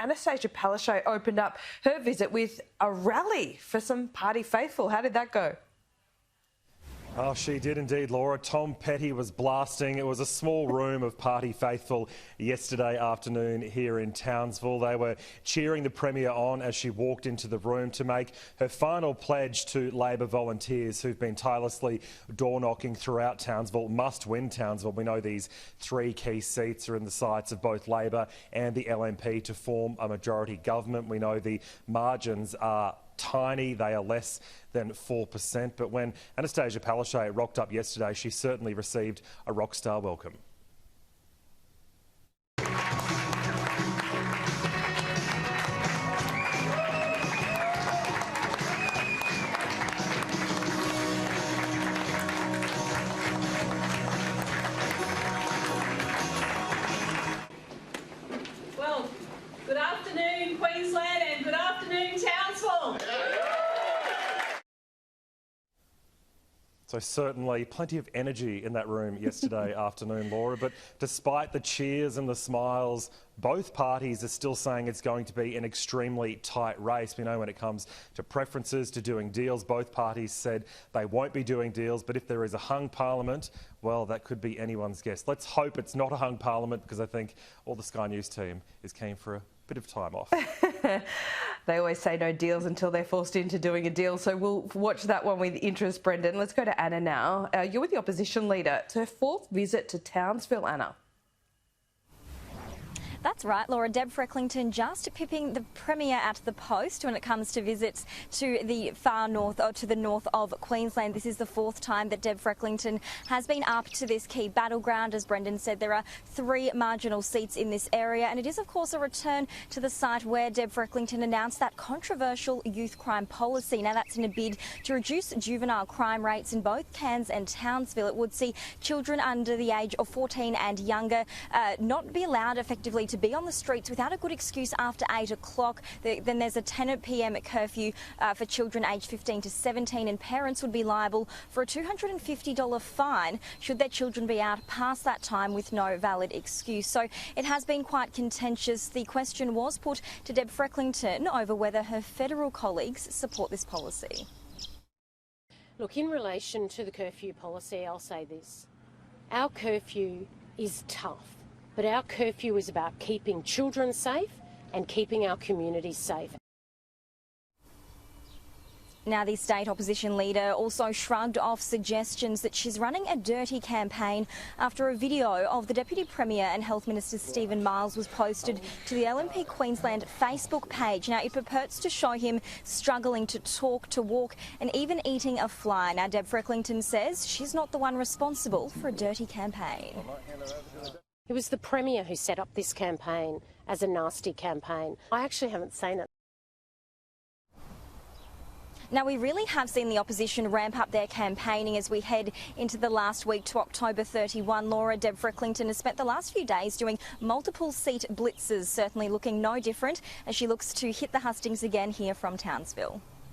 Anastasia Palaszczuk opened up her visit with a rally for some party faithful. How did that go? Oh, she did indeed, Laura. Tom Petty was blasting. It was a small room of party faithful yesterday afternoon here in Townsville. They were cheering the Premier on as she walked into the room to make her final pledge to Labor volunteers who've been tirelessly door-knocking throughout Townsville. Must win Townsville. We know these three key seats are in the sights of both Labor and the LNP to form a majority government. We know the margins are tiny, they are less than 4%, but when Anastasia Palaszczuk rocked up yesterday, she certainly received a rock star welcome. Well, good afternoon Queensland and good afternoon Townsville. So certainly plenty of energy in that room yesterday afternoon, Laura, but despite the cheers and the smiles, both parties are still saying it's going to be an extremely tight race. We know when it comes to preferences, to doing deals, both parties said they won't be doing deals, but if there is a hung parliament, well, that could be anyone's guess. Let's hope it's not a hung parliament, because I think all the Sky News team is keen for a bit of time off. They always say no deals until they're forced into doing a deal, so we'll watch that one with interest, Brendan. Let's go to Anna now. You're with the opposition leader. It's her fourth visit to Townsville, Anna. That's right, Laura. Deb Frecklington just pipping the Premier at the post when it comes to visits to the far north, or to the north of Queensland. This is the fourth time that Deb Frecklington has been up to this key battleground. As Brendan said, there are 3 marginal seats in this area, and it is, of course, a return to the site where Deb Frecklington announced that controversial youth crime policy. Now, that's in a bid to reduce juvenile crime rates in both Cairns and Townsville. It would see children under the age of 14 and younger not be allowed effectively to be on the streets without a good excuse after 8 o'clock. Then there's a 10 p.m. curfew for children aged 15 to 17, and parents would be liable for a $250 fine should their children be out past that time with no valid excuse. So it has been quite contentious. The question was put to Deb Frecklington over whether her federal colleagues support this policy. Look, in relation to the curfew policy, I'll say this. Our curfew is tough. But our curfew is about keeping children safe and keeping our communities safe. Now, the state opposition leader also shrugged off suggestions that she's running a dirty campaign after a video of the Deputy Premier and Health Minister Stephen Miles was posted to the LNP Queensland Facebook page. Now, it purports to show him struggling to talk, to walk and even eating a fly. Now, Deb Frecklington says she's not the one responsible for a dirty campaign. It was the Premier who set up this campaign as a nasty campaign. I actually haven't seen it. Now, we really have seen the opposition ramp up their campaigning as we head into the last week to October 31. Laura, Deb Frecklington has spent the last few days doing multiple seat blitzes, certainly looking no different as she looks to hit the hustings again here from Townsville.